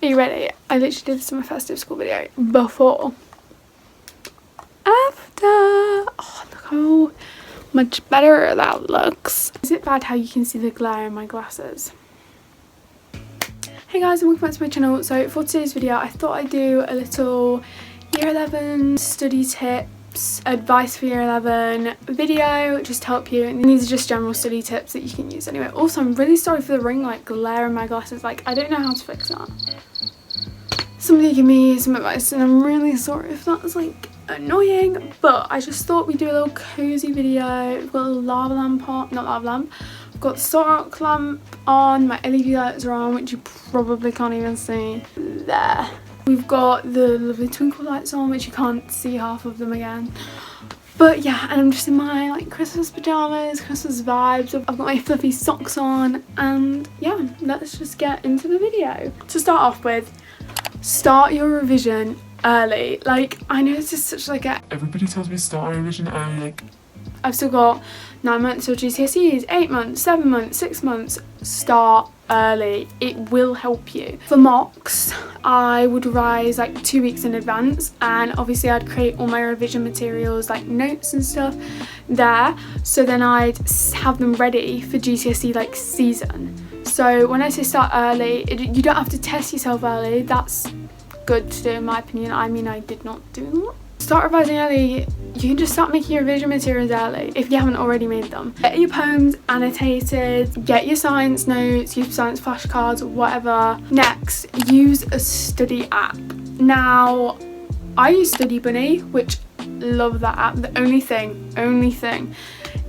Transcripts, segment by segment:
you ready? I literally did this in my first day of school video. Before. After. Oh, look how much better that looks. Is it bad how you can see the glare in my glasses? Hey guys, and welcome back to my channel. So for today's video, I thought I'd do a little year 11 study tips, advice for year 11 video, just to help you. And these are just general study tips that you can use anyway. Also, I'm really sorry for the ring light glare in my glasses. Like, I don't know how to fix that. Somebody give me some advice, and I'm really sorry if that's like annoying, but I just thought we'd do a little cozy video. We've got a lava lamp on, not lava lamp. I've got the sock lamp on, my LED lights are on, which you probably can't even see there. We've got the lovely twinkle lights on, which you can't see half of them again. But yeah, and I'm just in my like Christmas pajamas, Christmas vibes. I've got my fluffy socks on, and yeah, let's just get into the video. To start off with, start your revision early. Like, I know it's just such like a... Everybody tells me start revision early, like... I've still got 9 months till GCSEs, 8 months, 7 months, 6 months. Start early. It will help you. For mocks, I would revise like 2 weeks in advance, and obviously I'd create all my revision materials, like notes and stuff there, so then I'd have them ready for GCSE like season. So when I say start early, you don't have to test yourself early. That's good to do in my opinion. I mean, I did not do that. Start revising early. You can just start making your revision materials early if you haven't already made them. Get your poems annotated, get your science notes, use science flashcards, whatever. Next, use a study app. Now, I use Study Bunny, which love that app. The only thing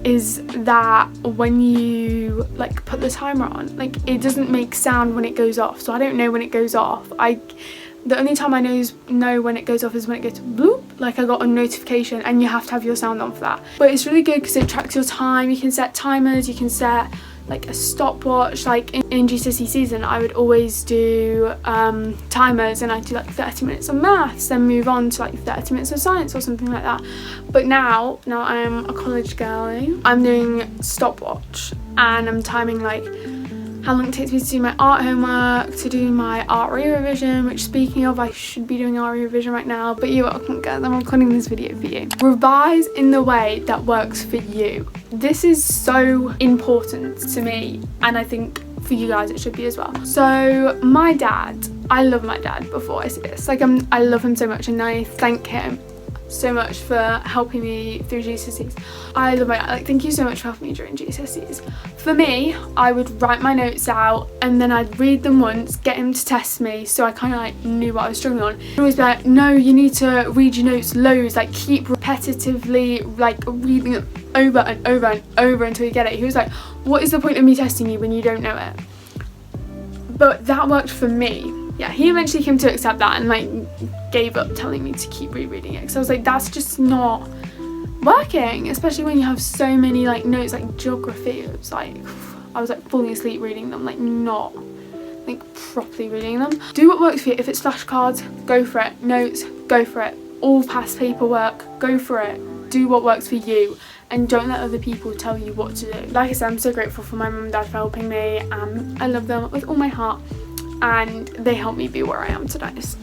is that when you like put the timer on, like it doesn't make sound when it goes off, so I don't know when it goes off. The only time I know when it goes off is when it goes bloop, like I got a notification, and you have to have your sound on for that. But it's really good because it tracks your time. You can set timers, you can set like a stopwatch. Like in GCSE season, I would always do timers, and I'd do like 30 minutes of maths, then move on to like 30 minutes of science or something like that. But now I'm a college girlie, I'm doing stopwatch, and I'm timing like how long it takes me to do my art homework, to do my art revision, which speaking of, I should be doing art revision right now, but you're welcome guys, I'm recording this video for you. Revise in the way that works for you. This is so important to me, and I think for you guys it should be as well. So my dad, I love my dad before I say this, like I love him so much, and I thank him so much for helping me through GCSEs. I love my dad. Like, thank you so much for helping me during GCSEs. For me, I would write my notes out, and then I'd read them once, get him to test me, so I kind of like knew what I was struggling on. He'd always be like, no, you need to read your notes loads, like keep repetitively like reading them over and over and over until you get it. He was like, what is the point of me testing you when you don't know it? But that worked for me. Yeah, he eventually came to accept that and like gave up telling me to keep rereading it, because I was like, that's just not working, especially when you have so many like notes, like geography. It was like I was like falling asleep reading them, like not like properly reading them. Do what works for you. If it's flashcards, go for it. Notes, go for it. All past paperwork, go for it. Do what works for you, and don't let other people tell you what to do. Like I said, I'm so grateful for my mum and dad for helping me. I love them with all my heart, and they helped me be where I am today. So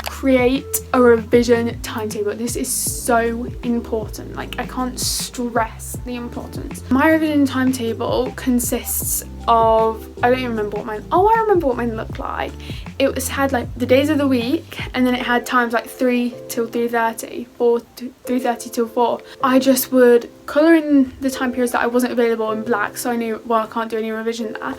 create a revision timetable. This is so important. Like, I can't stress the importance. My revision timetable consists of, I don't even remember what mine, I remember what mine looked like. It had like the days of the week, and then it had times like 3 till 3:30, 4 to 3:30 till 4. I just would colour in the time periods that I wasn't available in black, so I knew, well, I can't do any revision there.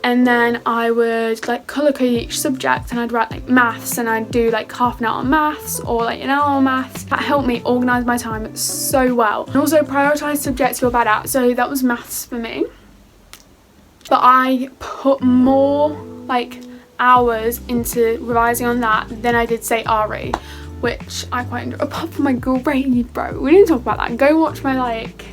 And then I would like colour code each subject, and I'd write like maths, and I'd do like half an hour on maths or like an hour on maths. That helped me organise my time so well. And also prioritise subjects you're bad at. So that was maths for me. But I put more like hours into revising on that than I did say RE, which I quite enjoy. Apart from my grade, bro. We didn't talk about that. Go watch my like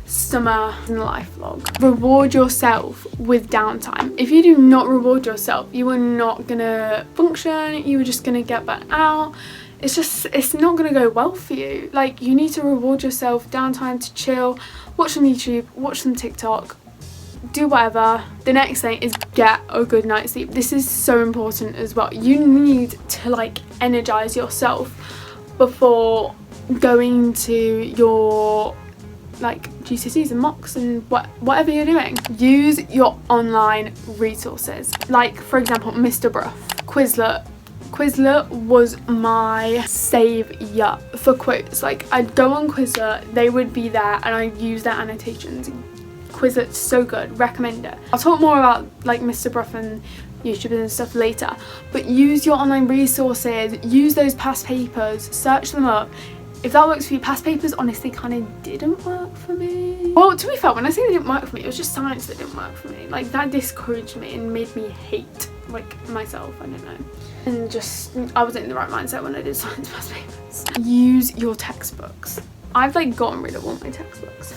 summer in life vlog. Reward yourself with downtime. If you do not reward yourself, you are not gonna function, you are just gonna get burnt out. It's not gonna go well for you. Like, you need to reward yourself downtime to chill, watch some YouTube, watch some TikTok, do whatever. The next thing is get a good night's sleep. This is so important as well. You need to like energize yourself before going to your like GCSEs and mocks and whatever you're doing. Use your online resources, like for example Mr. Bruff, Quizlet. Quizlet was my saviour for quotes. Like I'd go on Quizlet, they would be there, and I'd use their annotations. Quizlet's so good, recommend it. I'll talk more about like Mr. Bruff and YouTubers and stuff later, but use your online resources, use those past papers, search them up. If that works for you, past papers honestly kind of didn't work for me. Well, to be fair, when I say they didn't work for me, it was just science that didn't work for me. Like that discouraged me and made me hate like myself, I don't know. And just, I wasn't in the right mindset when I did science past papers. Use your textbooks. I've like gotten rid of all my textbooks.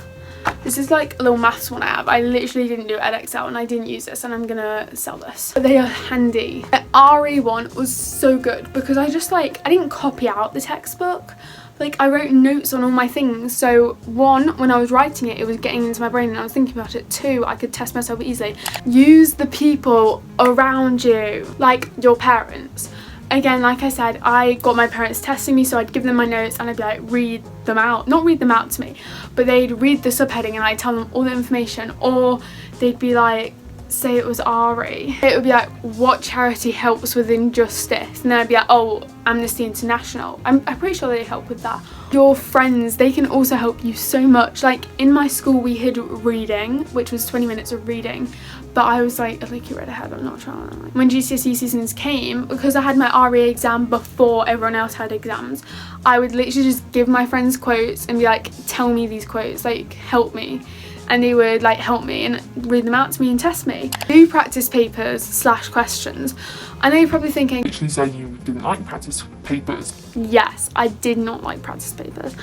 This is like a little maths one I have. I literally didn't do Edexcel and I didn't use this, and I'm gonna sell this. But they are handy. The RE one was so good because I didn't copy out the textbook. Like I wrote notes on all my things, so one, when I was writing it, it was getting into my brain and I was thinking about it. Two, I could test myself easily. Use the people around you, like your parents. Again, like I said, I got my parents testing me, so I'd give them my notes and I'd be like, read them out. Not read them out to me, but they'd read the subheading and I'd tell them all the information. Or they'd be like, say it was RE, it would be like, what charity helps with injustice? And then I'd be like, oh, Amnesty International. I'm pretty sure they help with that. Your friends, they can also help you so much. Like in my school we had reading, which was 20 minutes of reading, but I was like you read ahead, I'm not trying. When GCSE seasons came, because I had my RE exam before everyone else had exams, I would literally just give my friends quotes and be like, tell me these quotes, like help me. And they would like help me and read them out to me and test me. Do practice papers / questions. I know you're probably thinking, Literally say you didn't like practice papers. yes, I did not like practice papers.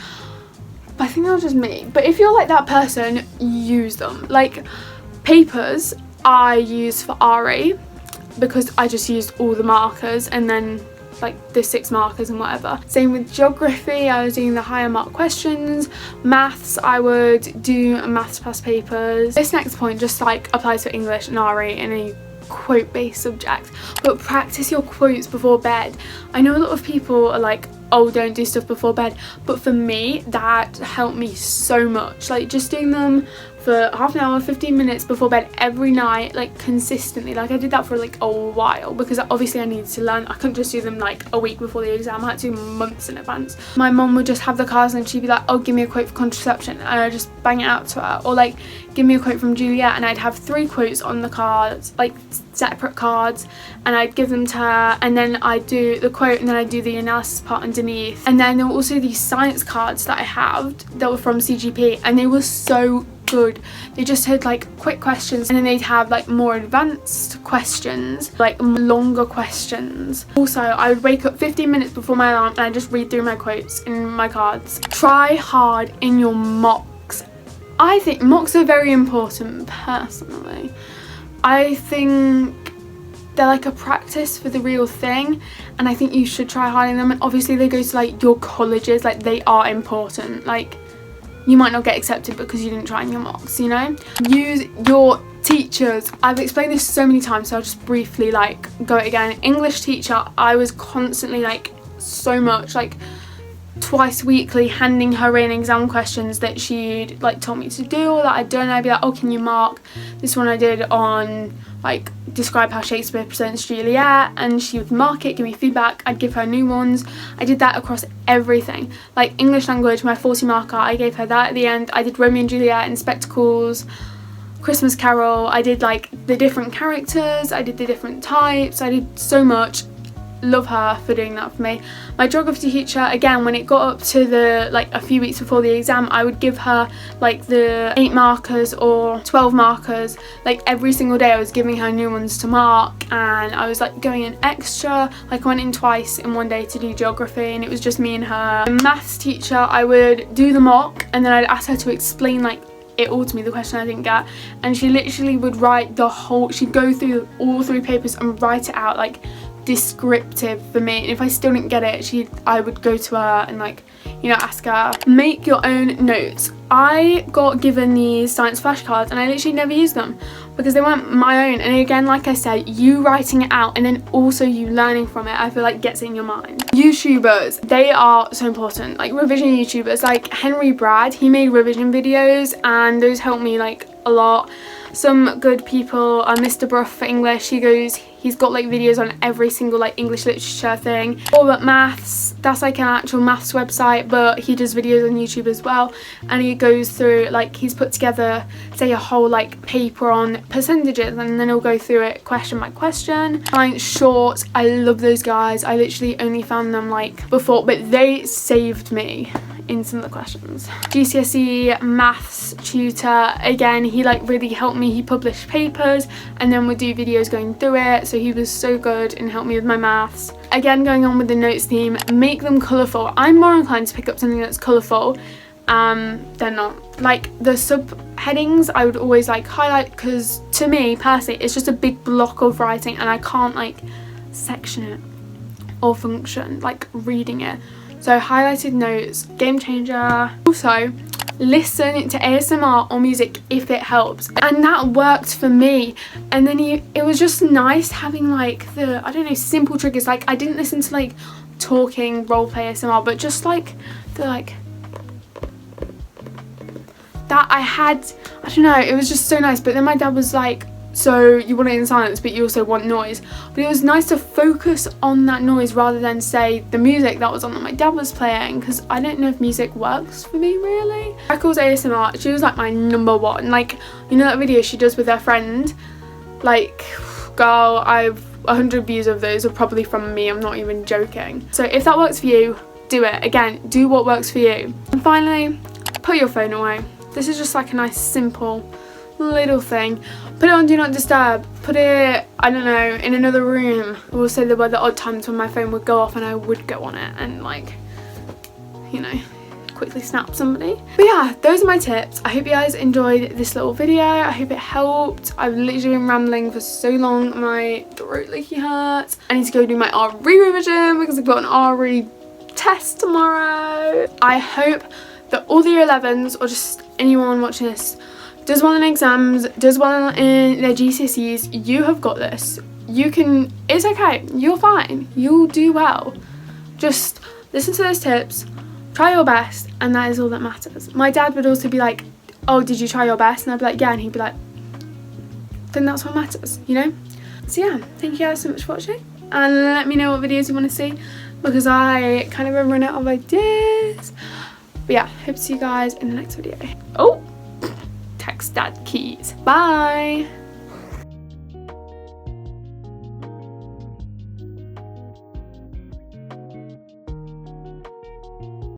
But I think that was just me. But if you're like that person, use them. Like papers I use for RE because I just used all the markers and then like the 6 markers and whatever. Same with geography, I was doing the higher mark questions. Maths, I would do maths past papers. This next point just like applies for English and RE and any quote based subject, but practice your quotes before bed. I know a lot of people are like, oh, don't do stuff before bed, but for me that helped me so much. Like just doing them for half an hour, 15 minutes before bed every night, like consistently. Like I did that for like a while because obviously I needed to learn. I couldn't just do them like a week before the exam, I had to do months in advance. My mum would just have the cards and she'd be like, oh, give me a quote for contraception, and I'd just bang it out to her. Or like, give me a quote from Juliet, and I'd have 3 quotes on the cards, like separate cards, and I'd give them to her, and then I'd do the quote and then I'd do the analysis part underneath. And then there were also these science cards that I have that were from CGP, and they were so good. They just had like quick questions, and then they'd have like more advanced questions, like longer questions. Also, I would wake up 15 minutes before my alarm and I just read through my quotes in my cards. Try hard in your mocks. I think mocks are very important personally. I think they're like a practice for the real thing, and I think you should try hard in them. And obviously they go to like your colleges, like they are important. Like you might not get accepted because you didn't try in your mocks, you know? Use your teachers. I've explained this so many times, so I'll just briefly like go it again. English teacher, I was constantly like so much like twice weekly handing her in exam questions that she'd like told me to do or that I'd done. I'd be like, oh, can you mark this one I did on like describe how Shakespeare presents Juliet, and she would mark it, give me feedback, I'd give her new ones. I did that across everything. Like English language, my 40 marker, I gave her that at the end. I did Romeo and Juliet in Spectacles, Christmas Carol, I did like the different characters, I did the different types, I did so much. Love her for doing that for me. My geography teacher, again, when it got up to the like a few weeks before the exam, I would give her like the 8 markers or 12 markers. Like every single day I was giving her new ones to mark, and I was like going in extra. Like I went in twice in one day to do geography, and it was just me and her. My maths teacher, I would do the mock and then I'd ask her to explain like it all to me, the question I didn't get, and she literally would write the whole, she'd go through all 3 papers and write it out like descriptive for me. And if I still didn't get it, I would go to her and like, you know, ask her. Make your own notes. I got given these science flashcards and I literally never used them because they weren't my own. And again, like I said, you writing it out and then also you learning from it, I feel like gets it in your mind. YouTubers, they are so important. Like revision YouTubers, like Henry Brad, he made revision videos and those helped me like a lot. Some good people are Mr. Bruff for English. He's got like videos on every single like English literature thing. Or but maths, that's like an actual maths website, but he does videos on YouTube as well, and he goes through like, he's put together say a whole like paper on percentages and then he'll go through it question by question. Science Shorts, I love those guys. I literally only found them like before, but they saved me in some of the questions. GCSE maths tutor, again, he like really helped me. He published papers and then would do videos going through it, so he was so good and helped me with my maths. Again, going on with the notes theme, make them colourful. I'm more inclined to pick up something that's colourful than not. Like the subheadings I would always like highlight, because to me personally it's just a big block of writing and I can't like section it or function like reading it. So highlighted notes, game changer. Also, listen to ASMR or music if it helps, and that worked for me. And then it was just nice having like the, I don't know, simple triggers. Like I didn't listen to like talking roleplay ASMR, but just like the like that I had, I don't know, it was just so nice. But then my dad was like, so you want it in silence but you also want noise, but it was nice to focus on that noise rather than say the music that was on that my dad was playing, because I don't know if music works for me really. Freckles ASMR, she was like my number one. Like, you know that video she does with her friend, like girl, I've 100 views of those are probably from me, I'm not even joking. So if that works for you, do it. Again, do what works for you. And finally, put your phone away. This is just like a nice simple little thing. Put it on do not disturb, put it, I don't know, in another room. Also there were the odd times when my phone would go off and I would go on it and like, you know, quickly snap somebody. But yeah, those are my tips. I hope you guys enjoyed this little video. I hope it helped. I've literally been rambling for so long, my throat leaky hurts. I need to go do my RE revision because I've got an RE test tomorrow. I hope that all the year 11s or just anyone watching this does well in exams, does well in their GCSEs. You have got this. You can, it's okay. You're fine. You'll do well. Just listen to those tips, try your best, and that is all that matters. My dad would also be like, oh, did you try your best? And I'd be like, yeah, and he'd be like, then that's what matters, you know? So yeah, thank you guys so much for watching, and let me know what videos you want to see, because I kind of run out of ideas. But yeah, hope to see you guys in the next video. Oh! Text dad keys. Bye.